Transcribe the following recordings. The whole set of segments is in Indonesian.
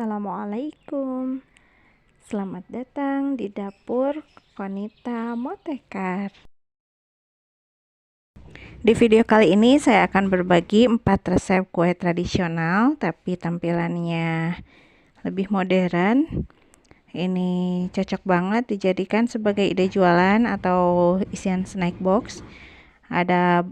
Assalamualaikum. Selamat datang di dapur Konita Motekar. Di video kali ini saya akan berbagi 4 resep kue tradisional tapi tampilannya lebih modern. Ini cocok banget dijadikan sebagai ide jualan atau isian snack box. Ada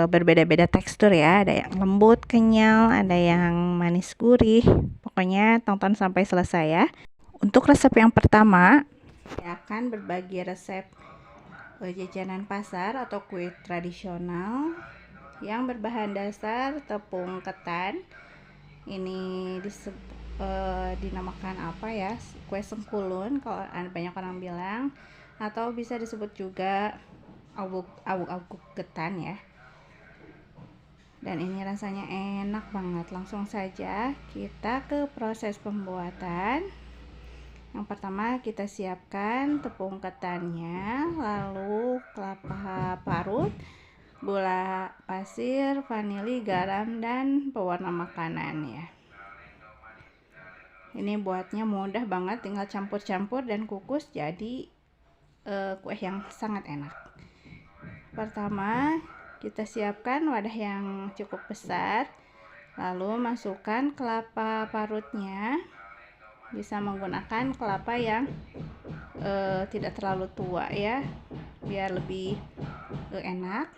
berbeda-beda tekstur ya, ada yang lembut, kenyal, ada yang manis gurih. Pokoknya tonton sampai selesai ya. Untuk resep yang pertama, saya akan berbagi resep jajanan pasar atau kue tradisional yang berbahan dasar tepung ketan. Ini dinamakan apa ya? Kue sengkulun kalau banyak orang bilang, atau bisa disebut juga awuk-awuk ketan ya. Dan ini rasanya enak banget. Langsung saja kita ke proses pembuatan. Yang pertama kita siapkan tepung ketannya, lalu kelapa parut, gula pasir, vanili, garam, dan pewarna makanan ya. Ini buatnya mudah banget, tinggal campur-campur dan kukus jadi kue yang sangat enak. Pertama kita siapkan wadah yang cukup besar, lalu masukkan kelapa parutnya. Bisa menggunakan kelapa yang tidak terlalu tua ya, biar lebih enak.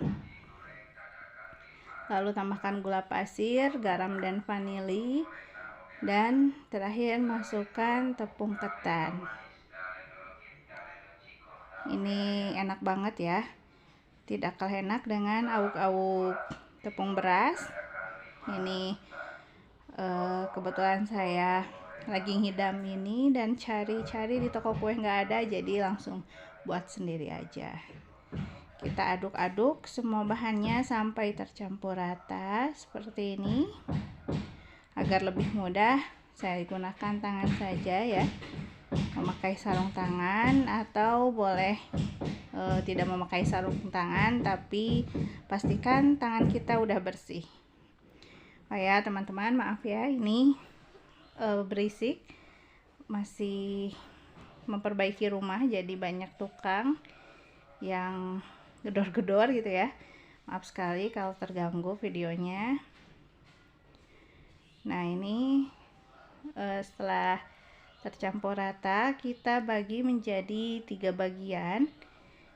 Lalu tambahkan gula pasir, garam, dan vanili, dan terakhir masukkan tepung ketan. Ini enak banget ya, tidak kalah enak dengan awuk-awuk tepung beras. Ini kebetulan saya lagi ngidam ini dan cari-cari di toko kue nggak ada, jadi langsung buat sendiri aja. Kita aduk-aduk semua bahannya sampai tercampur rata seperti ini. Agar lebih mudah, saya gunakan tangan saja ya, memakai sarung tangan, atau boleh tidak memakai sarung tangan, tapi pastikan tangan kita udah bersih. Oh ya teman-teman, maaf ya, ini berisik, masih memperbaiki rumah jadi banyak tukang yang gedor-gedor gitu ya. Maaf sekali kalau terganggu videonya. Nah ini setelah tercampur rata, kita bagi menjadi 3 bagian.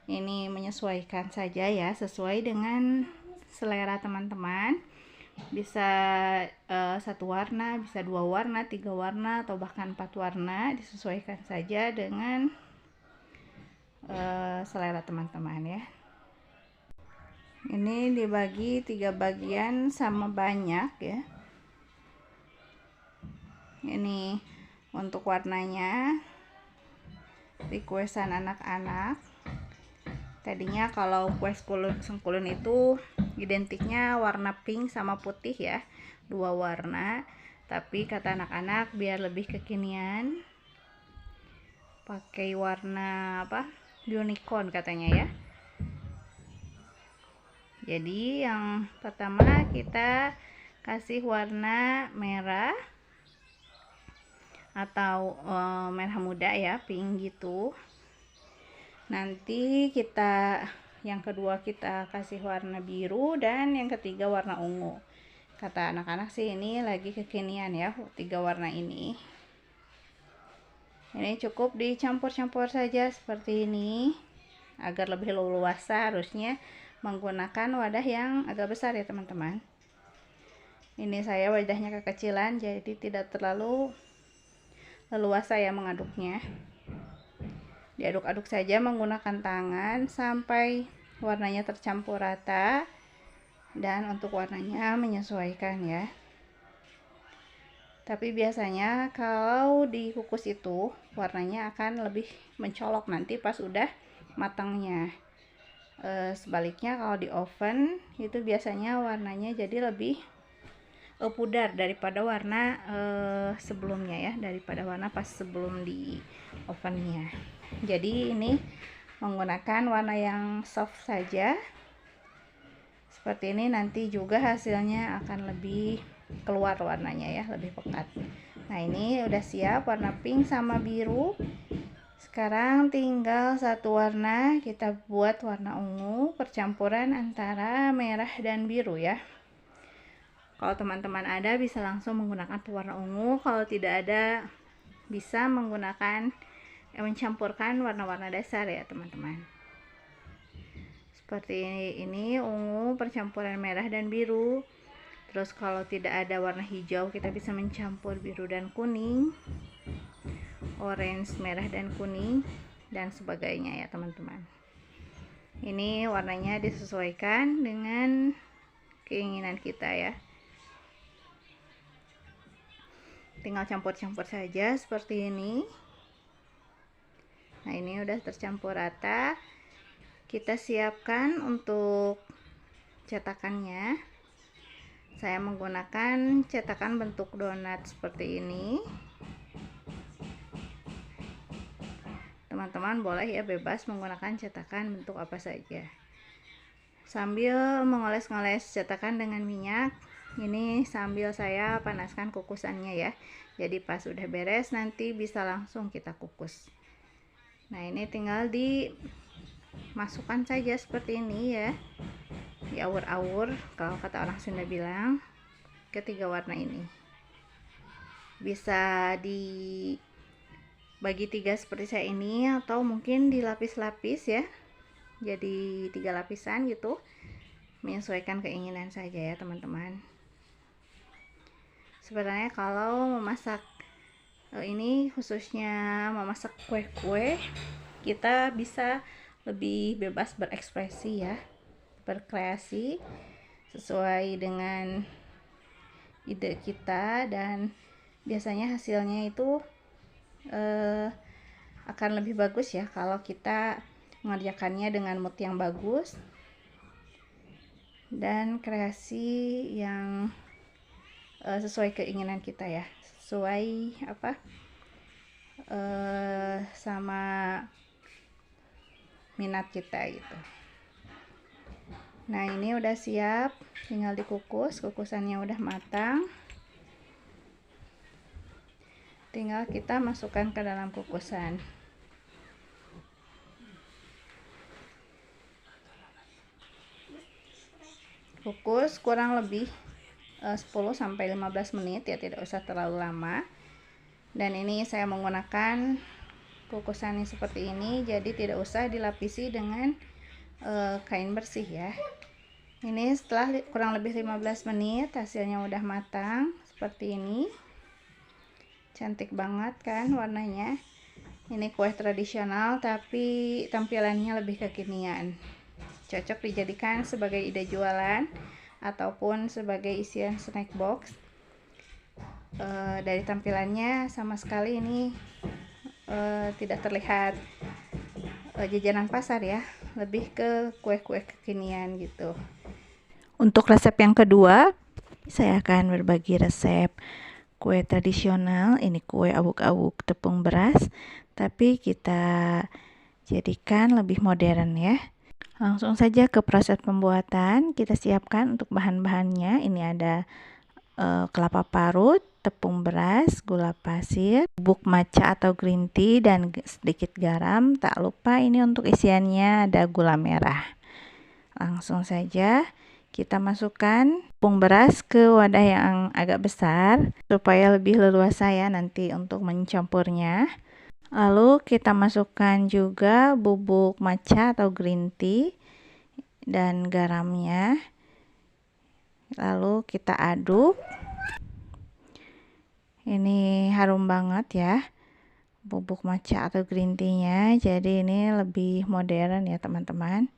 Ini menyesuaikan saja ya, sesuai dengan selera teman-teman. Bisa 1 warna, bisa 2 warna, 3 warna, atau bahkan 4 warna. Disesuaikan saja dengan selera teman-teman ya. Ini dibagi 3 bagian sama banyak ya. Ini untuk warnanya requestan anak-anak. Tadinya kalau kue sengkulun itu identiknya warna pink sama putih ya, 2 warna. Tapi kata anak-anak biar lebih kekinian, pakai warna apa? Unicorn katanya ya. Jadi yang pertama kita kasih warna merah atau merah muda ya, pink gitu. Nanti yang kedua kita kasih warna biru, dan yang ketiga warna ungu. Kata anak-anak sih ini lagi kekinian ya, 3 warna ini. Ini cukup dicampur-campur saja seperti ini. Agar lebih leluasa harusnya menggunakan wadah yang agak besar ya teman-teman. Ini saya wadahnya kekecilan, jadi tidak terlalu leluasa ya mengaduknya. Diaduk-aduk saja menggunakan tangan sampai warnanya tercampur rata, dan untuk warnanya menyesuaikan ya. Tapi biasanya kalau dikukus itu warnanya akan lebih mencolok nanti pas udah matangnya. Sebaliknya kalau di oven itu biasanya warnanya jadi lebih pudar daripada warna sebelumnya ya, daripada warna pas sebelum di ovennya. Jadi ini menggunakan warna yang soft saja seperti ini, nanti juga hasilnya akan lebih keluar warnanya ya, lebih pekat. Nah, ini udah siap warna pink sama biru. Sekarang tinggal satu warna, kita buat warna ungu, percampuran antara merah dan biru ya. Kalau teman-teman ada bisa langsung menggunakan pewarna ungu, kalau tidak ada bisa menggunakan mencampurkan warna-warna dasar ya teman-teman. Seperti ini ungu percampuran merah dan biru. Terus kalau tidak ada warna hijau, kita bisa mencampur biru dan kuning, orange, merah dan kuning, dan sebagainya ya teman-teman. Ini warnanya disesuaikan dengan keinginan kita ya. Tinggal campur-campur saja seperti ini. Nah, ini udah tercampur rata. Kita siapkan untuk cetakannya. Saya menggunakan cetakan bentuk donat seperti ini. Teman-teman boleh ya bebas menggunakan cetakan bentuk apa saja. Sambil mengoles-ngoles cetakan dengan minyak, ini sambil saya panaskan kukusannya ya. Jadi pas udah beres nanti bisa langsung kita kukus. Nah, ini tinggal dimasukkan saja seperti ini ya. Diawur-awur kalau kata orang Sunda bilang, ketiga warna ini bisa dibagi tiga seperti saya ini, atau mungkin dilapis-lapis ya, jadi 3 lapisan gitu, menyesuaikan keinginan saja ya teman-teman. Sebenarnya kalau memasak ini, khususnya memasak kue-kue, kita bisa lebih bebas berekspresi ya, berkreasi sesuai dengan ide kita, dan biasanya hasilnya itu akan lebih bagus ya kalau kita mengerjakannya dengan mood yang bagus dan kreasi yang sesuai keinginan kita ya, sesuai sama minat kita gitu. Nah, ini udah siap, tinggal dikukus. Kukusannya udah matang, tinggal kita masukkan ke dalam kukusan. Kukus kurang lebih 10-15 menit ya, tidak usah terlalu lama. Dan ini saya menggunakan kukusannya seperti ini, jadi tidak usah dilapisi dengan kain bersih ya. Ini setelah kurang lebih 15 menit hasilnya udah matang seperti ini. Cantik banget kan warnanya. Ini kue tradisional tapi tampilannya lebih kekinian. Cocok dijadikan sebagai ide jualan ataupun sebagai isian snack box. Dari tampilannya sama sekali ini tidak terlihat jajanan pasar ya, lebih ke kue-kue kekinian gitu. Untuk resep yang kedua, saya akan berbagi resep kue tradisional. Ini kue awuk-awuk tepung beras, tapi kita jadikan lebih modern ya. Langsung saja ke proses pembuatan. Kita siapkan untuk bahan-bahannya. Ini ada kelapa parut, tepung beras, gula pasir, bubuk matcha atau green tea, dan sedikit garam. Tak lupa ini untuk isiannya ada gula merah. Langsung saja kita masukkan tepung beras ke wadah yang agak besar supaya lebih leluasa ya nanti untuk mencampurnya. Lalu kita masukkan juga bubuk matcha atau green tea dan garamnya. Lalu kita aduk. Ini harum banget ya bubuk matcha atau green tea-nya, jadi ini lebih modern ya teman-teman.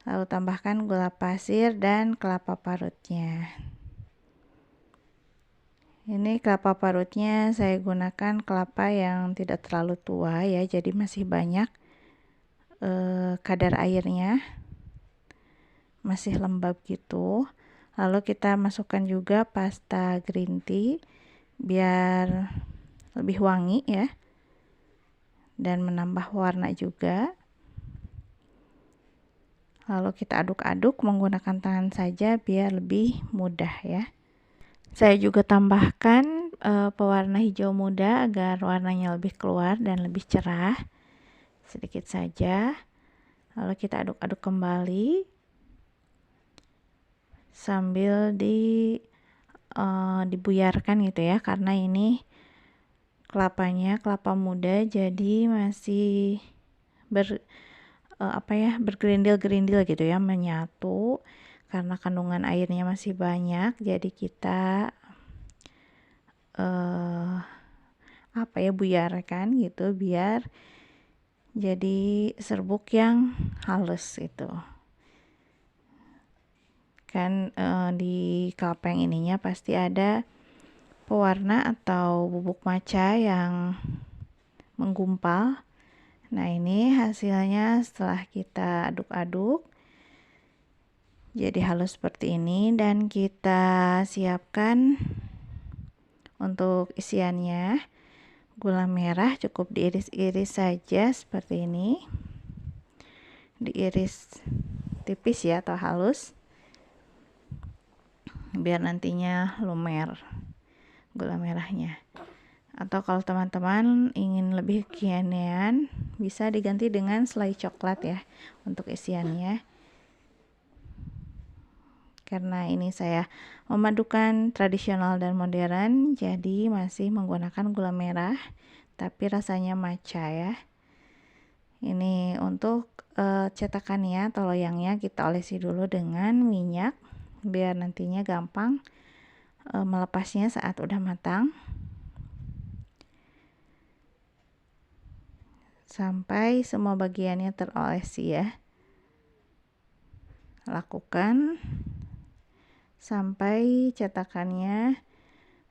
Lalu tambahkan gula pasir dan kelapa parutnya. Ini kelapa parutnya saya gunakan kelapa yang tidak terlalu tua ya, jadi masih banyak kadar airnya, masih lembab gitu. Lalu kita masukkan juga pasta green tea biar lebih wangi ya, dan menambah warna juga. Lalu kita aduk-aduk menggunakan tangan saja biar lebih mudah ya. Saya juga tambahkan pewarna hijau muda agar warnanya lebih keluar dan lebih cerah. Sedikit saja. Lalu kita aduk-aduk kembali sambil dibuyarkan gitu ya, karena ini kelapanya kelapa muda jadi masih bergerindil-gerindil gitu ya, menyatu karena kandungan airnya masih banyak. Jadi kita buyarkan gitu biar jadi serbuk yang halus itu kan. Di kelapa yang ininya pasti ada pewarna atau bubuk matcha yang menggumpal. Nah, ini hasilnya setelah kita aduk-aduk jadi halus seperti ini, dan kita siapkan untuk isiannya. Gula merah cukup diiris-iris saja seperti ini, diiris tipis ya atau halus biar nantinya lumer gula merahnya. Atau kalau teman-teman ingin lebih kekinian, bisa diganti dengan selai coklat ya untuk isiannya. Karena ini saya memadukan tradisional dan modern, jadi masih menggunakan gula merah tapi rasanya matcha ya. Ini untuk cetakannya atau loyangnya kita olesi dulu dengan minyak biar nantinya gampang melepasnya saat udah matang. Sampai semua bagiannya terolesi ya. Lakukan sampai cetakannya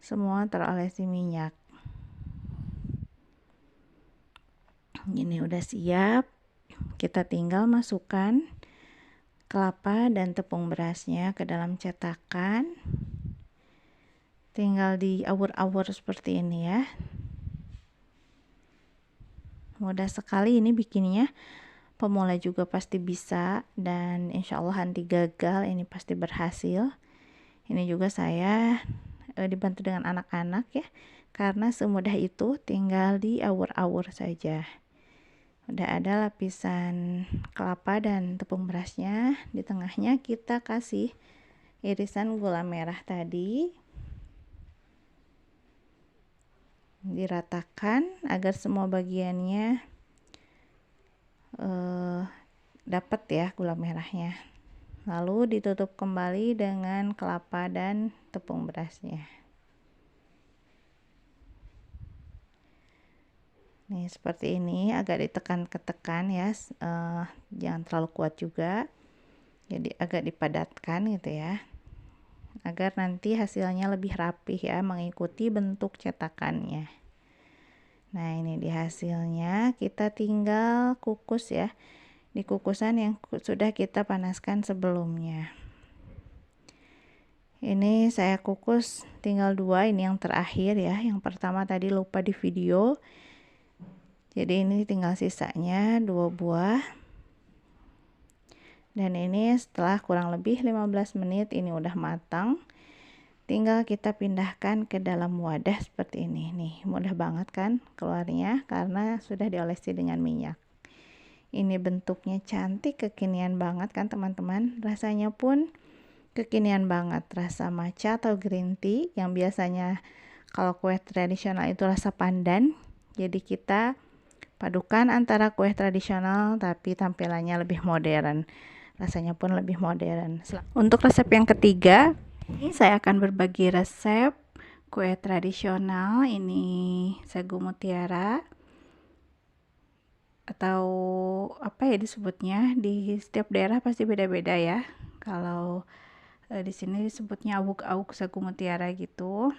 semua terolesi minyak. Ini udah siap. Kita tinggal masukkan kelapa dan tepung berasnya ke dalam cetakan. Tinggal diawur-awur seperti ini ya. Mudah sekali ini bikinnya. Pemula juga pasti bisa, dan insya Allah anti gagal, ini pasti berhasil. Ini juga saya dibantu dengan anak-anak ya, karena semudah itu, tinggal diawur-awur saja. Udah ada lapisan kelapa dan tepung berasnya. Di tengahnya kita kasih irisan gula merah tadi, diratakan agar semua bagiannya dapat ya gula merahnya. Lalu ditutup kembali dengan kelapa dan tepung berasnya. Nih seperti ini, agak ditekan-ketekan ya, jangan terlalu kuat juga, jadi agak dipadatkan gitu ya, agar nanti hasilnya lebih rapih ya, mengikuti bentuk cetakannya. Nah, ini di hasilnya, kita tinggal kukus ya, di kukusan yang sudah kita panaskan sebelumnya. Ini saya kukus tinggal 2, ini yang terakhir ya, yang pertama tadi lupa di video. Jadi ini tinggal sisanya 2 buah. Dan ini setelah kurang lebih 15 menit ini udah matang. Tinggal kita pindahkan ke dalam wadah seperti ini. Nih, mudah banget kan keluarnya karena sudah diolesi dengan minyak. Ini bentuknya cantik, kekinian banget kan teman-teman. Rasanya pun kekinian banget, rasa matcha atau green tea yang biasanya kalau kue tradisional itu rasa pandan. Jadi kita padukan antara kue tradisional tapi tampilannya lebih modern. Rasanya pun lebih modern. Untuk resep yang ketiga, ini saya akan berbagi resep kue tradisional. Ini sagu mutiara atau apa ya disebutnya, di setiap daerah pasti beda-beda ya. Kalau di sini disebutnya awuk-awuk sagu mutiara gitu.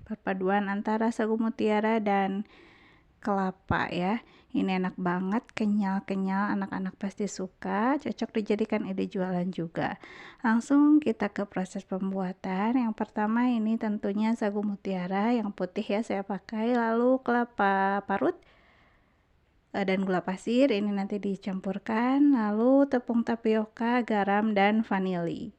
Perpaduan antara sagu mutiara dan kelapa ya. Ini enak banget, kenyal-kenyal, anak-anak pasti suka, cocok dijadikan ide jualan juga. Langsung kita ke proses pembuatan. Yang pertama ini tentunya sagu mutiara yang putih ya saya pakai, lalu kelapa parut dan gula pasir ini nanti dicampurkan, lalu tepung tapioka, garam dan vanili.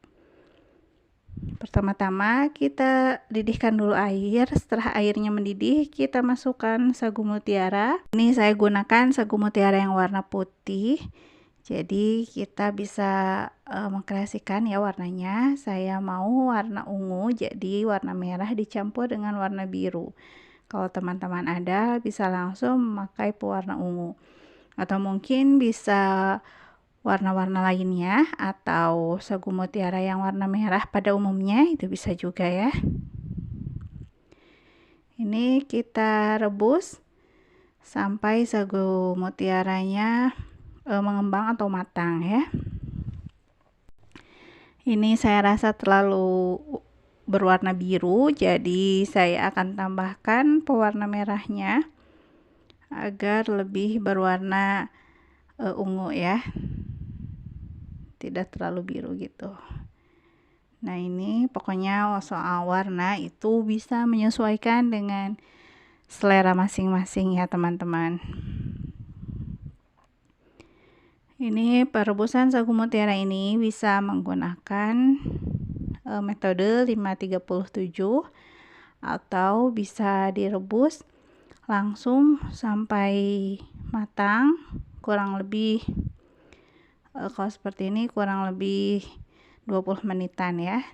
Pertama-tama kita didihkan dulu air. Setelah airnya mendidih, kita masukkan sagu mutiara. Ini saya gunakan sagu mutiara yang warna putih. Jadi kita bisa mengkreasikan ya warnanya. Saya mau warna ungu, jadi warna merah dicampur dengan warna biru. Kalau teman-teman ada, bisa langsung memakai pewarna ungu. Atau mungkin bisa warna-warna lainnya atau sagu mutiara yang warna merah pada umumnya, itu bisa juga ya. Ini kita rebus sampai sagu mutiaranya mengembang atau matang ya. Ini saya rasa terlalu berwarna biru, jadi saya akan tambahkan pewarna merahnya agar lebih berwarna ungu ya, tidak terlalu biru gitu. Nah ini pokoknya soal warna itu bisa menyesuaikan dengan selera masing-masing ya teman-teman. Ini perebusan sagu mutiara ini bisa menggunakan metode 537 atau bisa direbus langsung sampai matang, kurang lebih kalau seperti ini kurang lebih 20 menitan ya.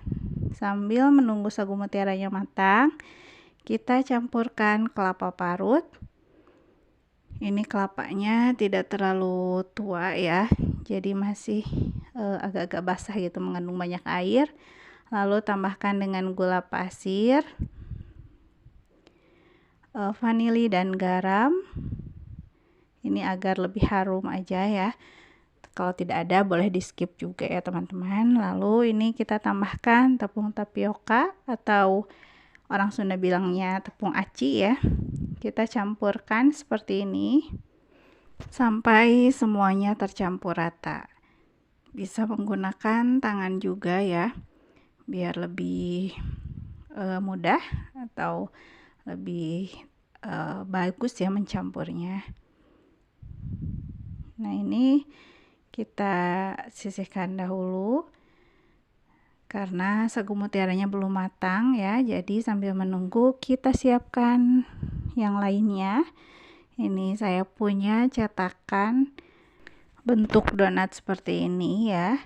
Sambil menunggu sagu mutiaranya matang, kita campurkan kelapa parut. Ini kelapanya tidak terlalu tua ya, jadi masih agak-agak basah gitu, mengandung banyak air. Lalu tambahkan dengan gula pasir, vanili dan garam. Ini agar lebih harum aja ya. Kalau tidak ada boleh di skip juga ya teman-teman. Lalu ini kita tambahkan tepung tapioka atau orang Sunda bilangnya tepung aci ya. Kita campurkan seperti ini sampai semuanya tercampur rata. Bisa menggunakan tangan juga ya, biar lebih mudah atau lebih bagus ya mencampurnya. Nah ini kita sisihkan dahulu karena sagu mutiaranya belum matang ya, jadi sambil menunggu kita siapkan yang lainnya. Ini saya punya cetakan bentuk donat seperti ini ya,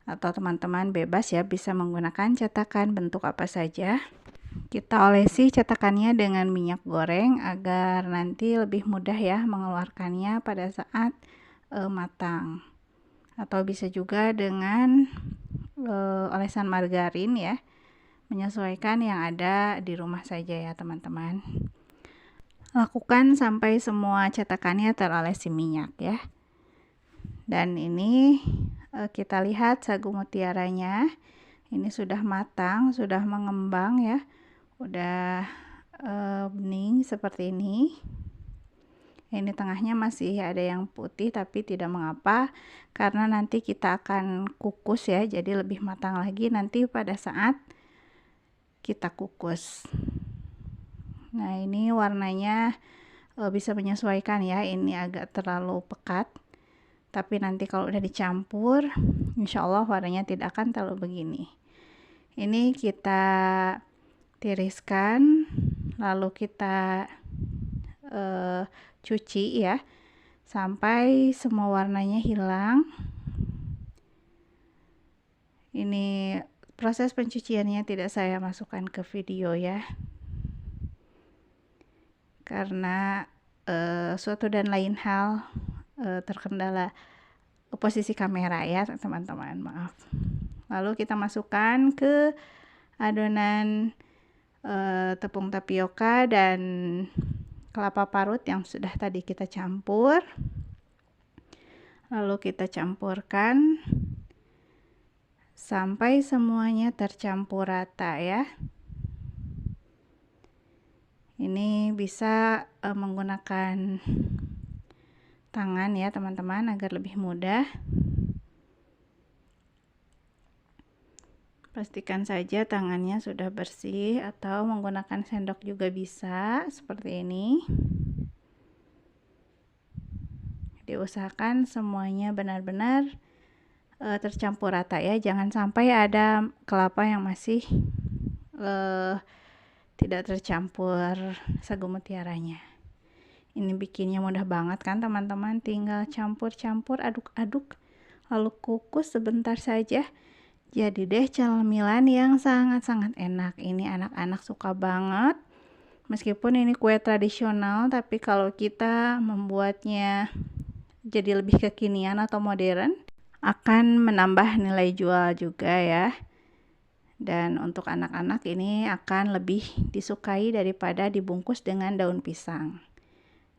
atau teman-teman bebas ya, bisa menggunakan cetakan bentuk apa saja. Kita olesi cetakannya dengan minyak goreng agar nanti lebih mudah ya mengeluarkannya pada saat matang. Atau bisa juga dengan olesan margarin ya, menyesuaikan yang ada di rumah saja ya teman-teman. Lakukan sampai semua cetakannya terolesi minyak ya. Dan ini kita lihat sagu mutiaranya ini sudah matang, sudah mengembang ya, udah bening seperti ini. Ini tengahnya masih ada yang putih tapi tidak mengapa, karena nanti kita akan kukus ya, jadi lebih matang lagi nanti pada saat kita kukus. Nah ini warnanya bisa menyesuaikan ya, ini agak terlalu pekat, tapi nanti kalau udah dicampur insya Allah warnanya tidak akan terlalu begini. Ini kita tiriskan, lalu kita cuci ya sampai semua warnanya hilang. Ini proses pencuciannya tidak saya masukkan ke video ya, karena suatu dan lain hal terkendala posisi kamera ya teman-teman, maaf. Lalu kita masukkan ke adonan tepung tapioka dan kelapa parut yang sudah tadi kita campur. Lalu kita campurkan sampai semuanya tercampur rata ya. Ini bisa menggunakan tangan ya teman-teman agar lebih mudah. Pastikan saja tangannya sudah bersih, atau menggunakan sendok juga bisa seperti ini. Diusahakan semuanya benar-benar tercampur rata ya, jangan sampai ada kelapa yang masih tidak tercampur sagu mutiaranya. Ini bikinnya mudah banget kan teman-teman, tinggal campur-campur, aduk-aduk, lalu kukus sebentar saja. Jadi deh camilan yang sangat-sangat enak. Ini anak-anak suka banget. Meskipun ini kue tradisional, tapi kalau kita membuatnya jadi lebih kekinian atau modern, akan menambah nilai jual juga ya. Dan untuk anak-anak ini akan lebih disukai daripada dibungkus dengan daun pisang.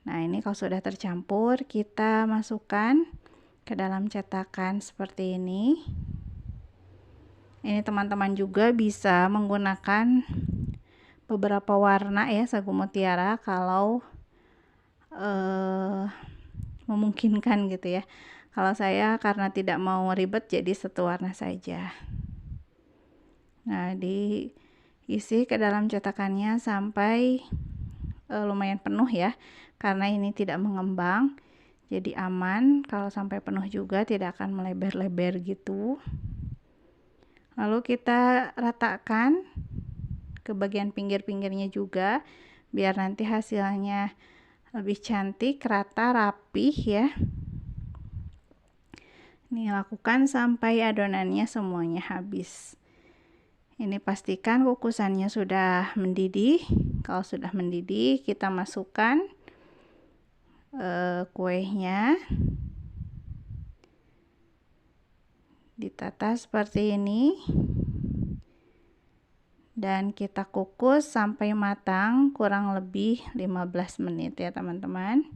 Nah, ini kalau sudah tercampur, kita masukkan ke dalam cetakan seperti ini. Ini teman-teman juga bisa menggunakan beberapa warna ya sagu mutiara kalau memungkinkan gitu ya. Kalau saya karena tidak mau ribet jadi satu warna saja. Nah, diisi ke dalam cetakannya sampai lumayan penuh ya, karena ini tidak mengembang. Jadi aman, kalau sampai penuh juga tidak akan melebar-lebar gitu. Lalu kita ratakan ke bagian pinggir-pinggirnya juga, biar nanti hasilnya lebih cantik, rata, rapih ya. Ini lakukan sampai adonannya semuanya habis. Ini pastikan kukusannya sudah mendidih. Kalau sudah mendidih, kita masukkan kuenya. Ditata seperti ini. Dan kita kukus sampai matang kurang lebih 15 menit ya teman-teman.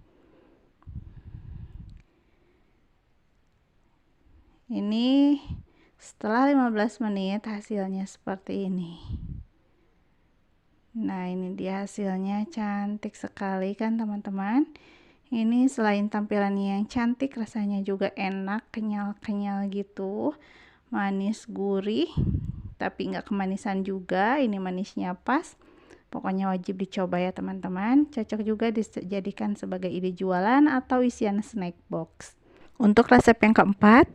Ini setelah 15 menit hasilnya seperti ini. Nah, ini dia hasilnya, cantik sekali kan teman-teman. Ini selain tampilannya yang cantik, rasanya juga enak, kenyal-kenyal gitu, manis gurih, tapi nggak kemanisan juga. Ini manisnya pas. Pokoknya wajib dicoba ya teman-teman. Cocok juga dijadikan sebagai ide jualan atau isian snack box. Untuk resep yang keempat,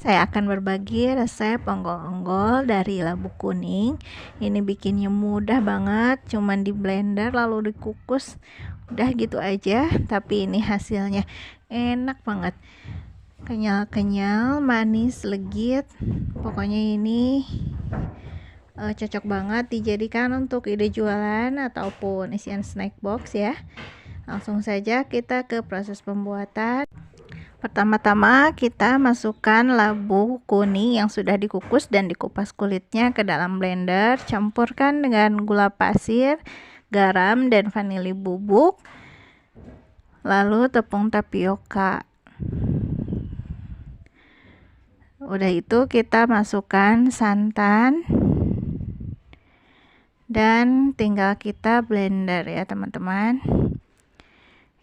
saya akan berbagi resep onggol-onggol dari labu kuning. Ini bikinnya mudah banget, cuman di blender lalu dikukus, udah gitu aja. Tapi ini hasilnya enak banget, kenyal-kenyal, manis, legit. Pokoknya ini cocok banget dijadikan untuk ide jualan ataupun isian snack box ya. Langsung saja kita ke proses pembuatan. Pertama-tama kita masukkan labu kuning yang sudah dikukus dan dikupas kulitnya ke dalam blender. Campurkan dengan gula pasir, garam, dan vanili bubuk. Lalu tepung tapioka. Udah itu kita masukkan santan. Dan tinggal kita blender ya teman-teman.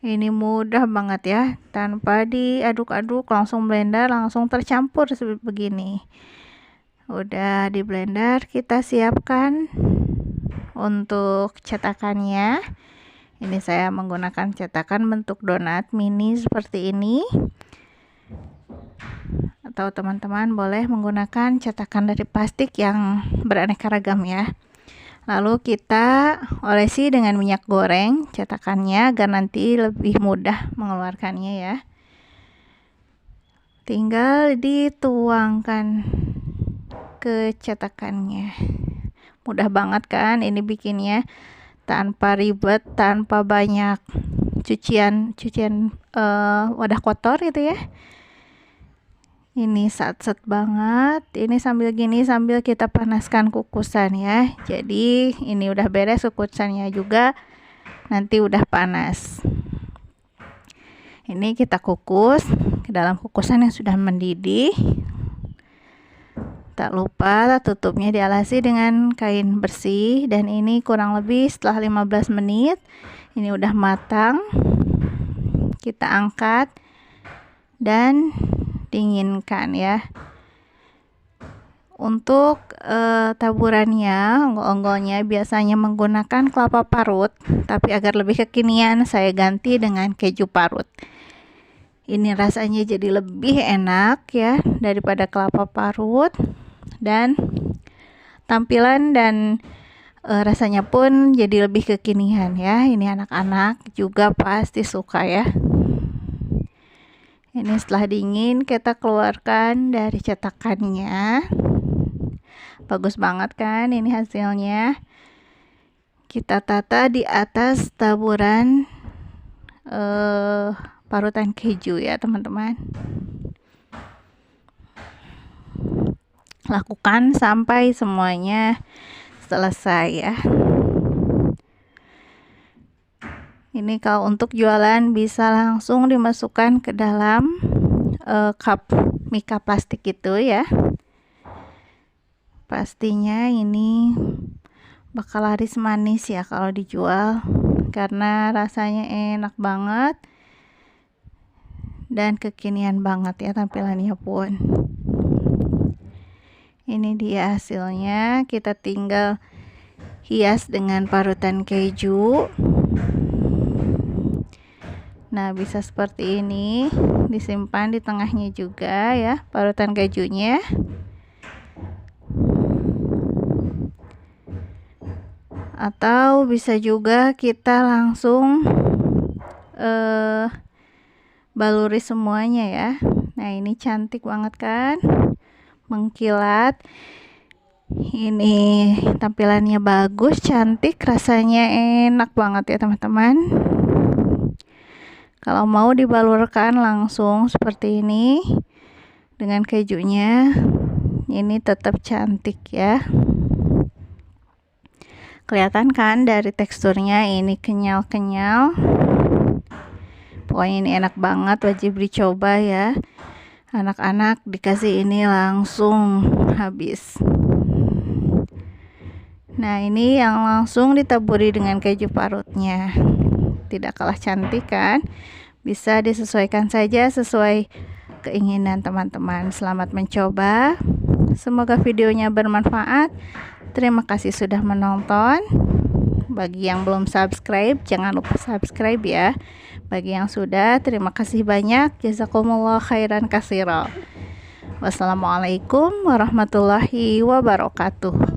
Ini mudah banget ya, tanpa diaduk-aduk, langsung blender, langsung tercampur seperti begini. Udah di blender, kita siapkan untuk cetakannya. Ini saya menggunakan cetakan bentuk donat mini seperti ini. Atau teman-teman boleh menggunakan cetakan dari plastik yang beraneka ragam ya. Lalu kita olesi dengan minyak goreng cetakannya agar nanti lebih mudah mengeluarkannya ya. Tinggal dituangkan ke cetakannya. Mudah banget kan ini bikinnya, tanpa ribet, tanpa banyak cucian wadah kotor gitu ya. Ini sat-set banget. Ini sambil kita panaskan kukusan ya. Jadi ini udah beres kukusannya juga, nanti udah panas. Ini kita kukus ke dalam kukusan yang sudah mendidih. Tak lupa tutupnya dialasi dengan kain bersih. Dan ini kurang lebih setelah 15 menit ini udah matang. Kita angkat dan dinginkan ya. Untuk taburannya, onggol-onggolnya biasanya menggunakan kelapa parut, tapi agar lebih kekinian saya ganti dengan keju parut. Ini rasanya jadi lebih enak ya daripada kelapa parut, dan tampilan dan rasanya pun jadi lebih kekinian ya. Ini anak-anak juga pasti suka ya. Ini setelah dingin kita keluarkan dari cetakannya. Bagus banget kan ini hasilnya. Kita tata di atas taburan parutan keju ya teman-teman. Lakukan sampai semuanya selesai ya. Ini kalau untuk jualan bisa langsung dimasukkan ke dalam cup mika plastik itu ya. Pastinya ini bakal laris manis ya kalau dijual, karena rasanya enak banget dan kekinian banget ya tampilannya pun. Ini dia hasilnya. Kita tinggal hias dengan parutan keju. Nah, bisa seperti ini, disimpan di tengahnya juga ya parutan kejunya. Atau bisa juga kita langsung baluri semuanya ya. Nah, ini cantik banget kan, mengkilat. Ini tampilannya bagus, cantik, rasanya enak banget ya teman-teman. Kalau mau dibalurkan langsung seperti ini dengan kejunya, ini tetap cantik ya. Kelihatan kan dari teksturnya, ini kenyal-kenyal. Pokoknya ini enak banget, wajib dicoba ya. Anak-anak dikasih ini langsung habis. Nah, ini yang langsung ditaburi dengan keju parutnya. Tidak kalah cantik kan? Bisa disesuaikan saja sesuai keinginan teman-teman. Selamat mencoba. Semoga videonya bermanfaat. Terima kasih sudah menonton. Bagi yang belum subscribe, jangan lupa subscribe ya. Bagi yang sudah, terima kasih banyak. Jazakumullah khairan katsira. Wassalamualaikum warahmatullahi wabarakatuh.